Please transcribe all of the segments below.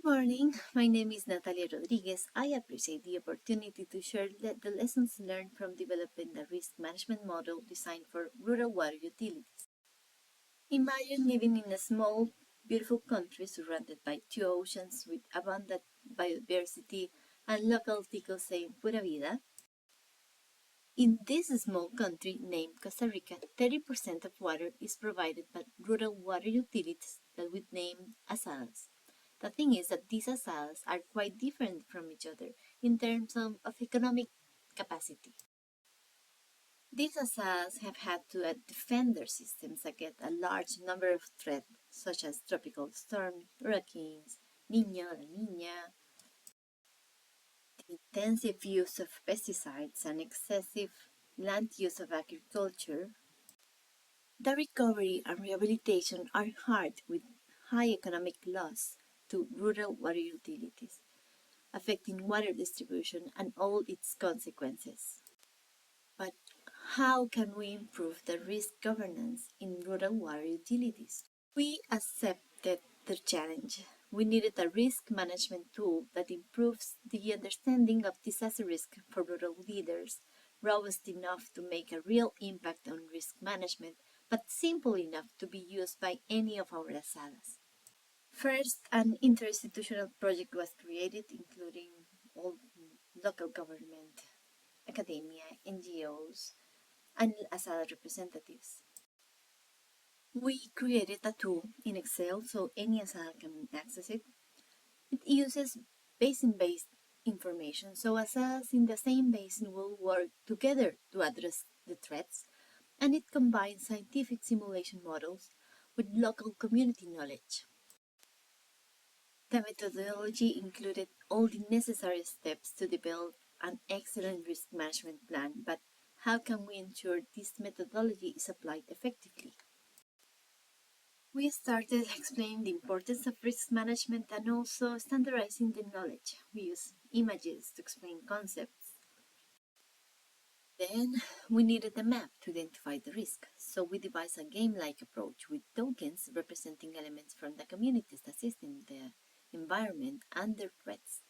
Good morning, my name is Natalia Rodriguez. I appreciate the opportunity to share the lessons learned from developing a risk management model designed for rural water utilities. Imagine living in a small, beautiful country surrounded by two oceans with abundant biodiversity and local ticos saying pura vida. In this small country named Costa Rica, 30% of water is provided by rural water utilities that we name asadas. The thing is that these asadas are quite different from each other in terms of economic capacity. These asadas have had to defend their systems against a large number of threats, such as tropical storms, hurricanes, Niño, La Niña, the intensive use of pesticides, and excessive land use of agriculture. The recovery and rehabilitation are hard with high economic loss to rural water utilities, affecting water distribution and all its consequences. But how can we improve the risk governance in rural water utilities? We accepted the challenge. We needed a risk management tool that improves the understanding of disaster risk for rural leaders, robust enough to make a real impact on risk management, but simple enough to be used by any of our asadas. First, an interinstitutional project was created, including all local government, academia, NGOs, and ASADA representatives. We created a tool in Excel so any ASADA can access it. It uses basin-based information, so ASADAs in the same basin will work together to address the threats, and it combines scientific simulation models with local community knowledge. The methodology included all the necessary steps to develop an excellent risk management plan, but how can we ensure this methodology is applied effectively? We started explaining the importance of risk management and also standardizing the knowledge. We use images to explain concepts. Then we needed a map to identify the risk, so we devised a game-like approach with tokens representing elements from the communities assisting the environment and their threats.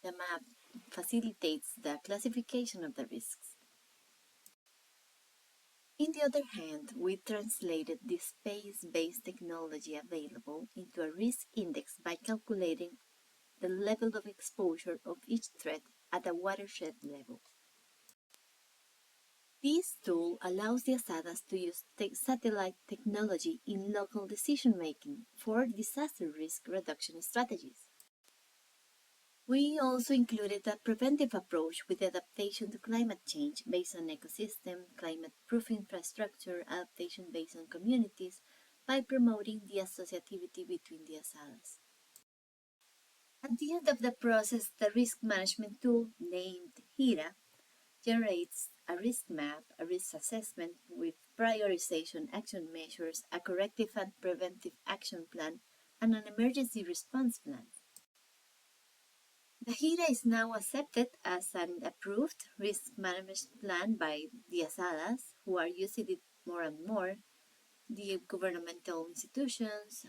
The map facilitates the classification of the risks. On the other hand, we translated the space-based technology available into a risk index by calculating the level of exposure of each threat at a watershed level. This tool allows the ASADAs to use satellite technology in local decision-making for disaster risk reduction strategies. We also included a preventive approach with adaptation to climate change based on ecosystem, climate-proof infrastructure, adaptation based on communities, by promoting the associativity between the ASADAs. At the end of the process, the risk management tool, named HIRA, generates a risk map, a risk assessment with prioritization action measures, a corrective and preventive action plan, and an emergency response plan. The HIRA is now accepted as an approved risk management plan by the ASADAs, who are using it more and more. The governmental institutions,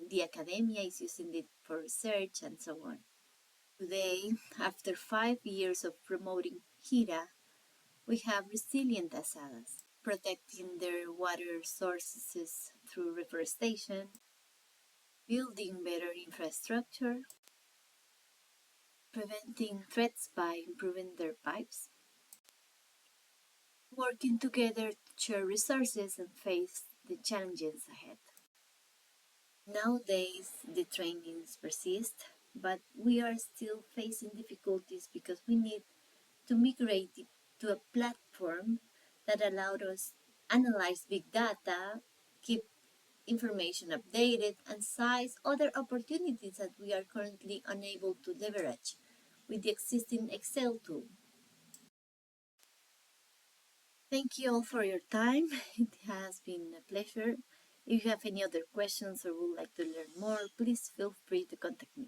the academia is using it for research, and so on. Today, after 5 years of promoting HIRA, we have resilient asadas, protecting their water sources through reforestation, building better infrastructure, preventing threats by improving their pipes, working together to share resources and face the challenges ahead. Nowadays, the trainings persist, but we are still facing difficulties because we need to migrate it to a platform that allowed us analyze big data, keep information updated, and size other opportunities that we are currently unable to leverage with the existing Excel tool. Thank you all for your time. It has been a pleasure. If you have any other questions or would like to learn more, please feel free to contact me.